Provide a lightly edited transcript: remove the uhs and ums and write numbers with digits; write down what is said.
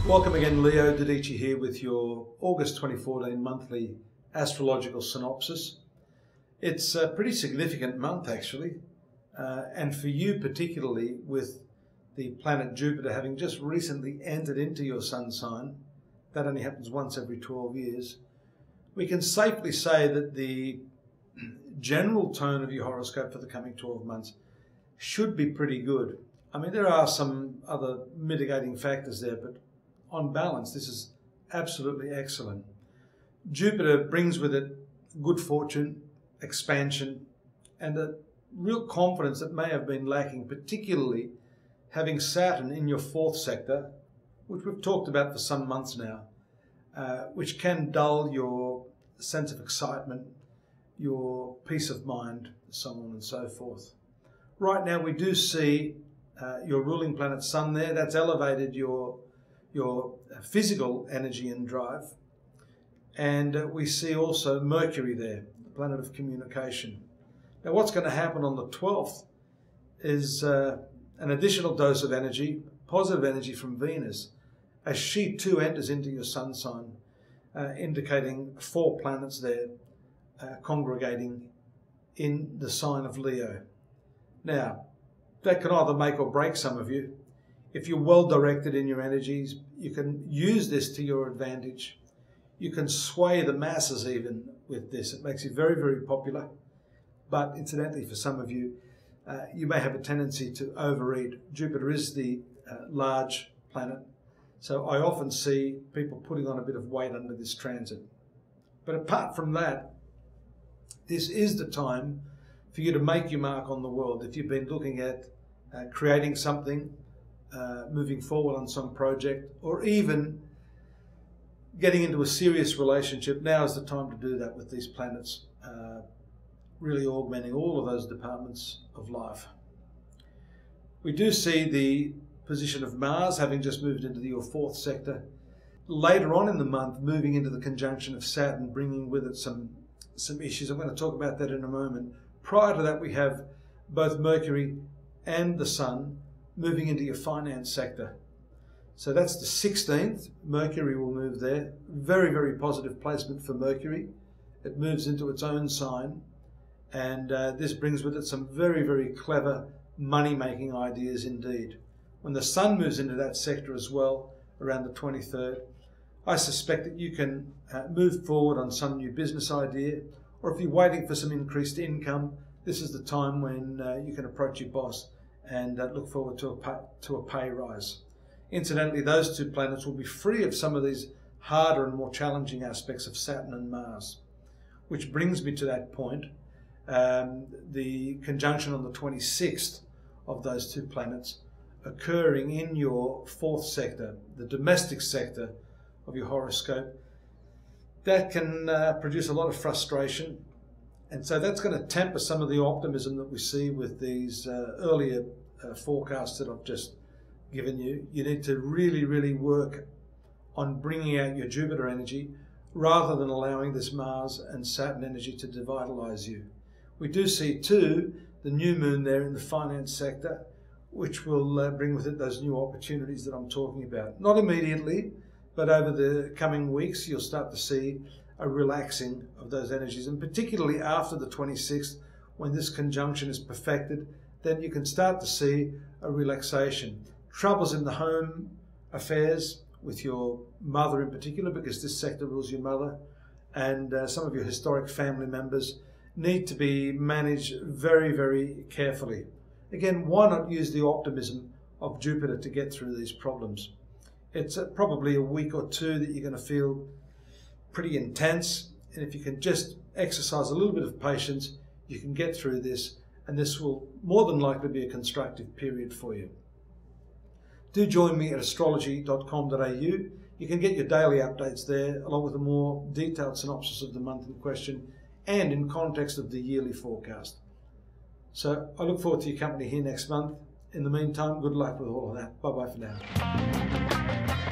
Welcome again, Leo. Dadhichi here with your August 2014 monthly astrological synopsis. It's a pretty significant month actually, and for you particularly with the planet Jupiter having just recently entered into your sun sign. That only happens once every 12 years. We can safely say that the general tone of your horoscope for the coming 12 months should be pretty good. I mean, there are some other mitigating factors there, but on balance, this is absolutely excellent. Jupiter brings with it good fortune, expansion, and a real confidence that may have been lacking, particularly having Saturn in your fourth sector, which we've talked about for some months now, which can dull your sense of excitement, your peace of mind, so on and so forth. Right now, we do see your ruling planet Sun there. That's elevated your physical energy and drive. And we see also Mercury there, the planet of communication. Now what's going to happen on the 12th is an additional dose of energy, positive energy from Venus, as she too enters into your sun sign, indicating 4 planets there congregating in the sign of Leo. Now, that can either make or break some of you. If you're well directed in your energies, you can use this to your advantage. You can sway the masses even with this. It makes you very, very popular. But incidentally, for some of you, you may have a tendency to overeat. Jupiter is the large planet. So I often see people putting on a bit of weight under this transit. But apart from that, this is the time for you to make your mark on the world. If you've been looking at creating something, moving forward on some project, or even getting into a serious relationship, now is the time to do that with these planets, really augmenting all of those departments of life. We do see the position of Mars having just moved into your fourth sector. Later on in the month, moving into the conjunction of Saturn, bringing with it some issues. I'm going to talk about that in a moment. Prior to that, we have both Mercury and the Sun moving into your finance sector. So that's the 16th. Mercury will move there. Very, very positive placement for Mercury. It moves into its own sign, and this brings with it some very, very clever money-making ideas indeed. When the Sun moves into that sector as well, around the 23rd, I suspect that you can move forward on some new business idea, or if you're waiting for some increased income, this is the time when you can approach your boss and look forward to a pay rise. Incidentally, those 2 planets will be free of some of these harder and more challenging aspects of Saturn and Mars. Which brings me to that point, the conjunction on the 26th of those 2 planets occurring in your fourth sector, the domestic sector of your horoscope. That can produce a lot of frustration. And so that's going to temper some of the optimism that we see with these earlier forecasts that I've just given you. You need to really, really work on bringing out your Jupiter energy rather than allowing this Mars and Saturn energy to devitalize you. We do see too the new moon there in the finance sector, which will bring with it those new opportunities that I'm talking about. Not immediately, but over the coming weeks, you'll start to see a relaxing of those energies, and particularly after the 26th, when this conjunction is perfected, then you can start to see a relaxation. Troubles in the home affairs with your mother in particular, because this sector rules your mother, and some of your historic family members need to be managed very, very carefully. Again, why not use the optimism of Jupiter to get through these problems? It's probably a week or 2 that you're going to feel pretty intense, and if you can just exercise a little bit of patience, you can get through this, and this will more than likely be a constructive period for you. Do join me at astrology.com.au. You can get your daily updates there, along with a more detailed synopsis of the month in question and in context of the yearly forecast. So I look forward to your company here next month. In the meantime, good luck with all of that. Bye-bye for now.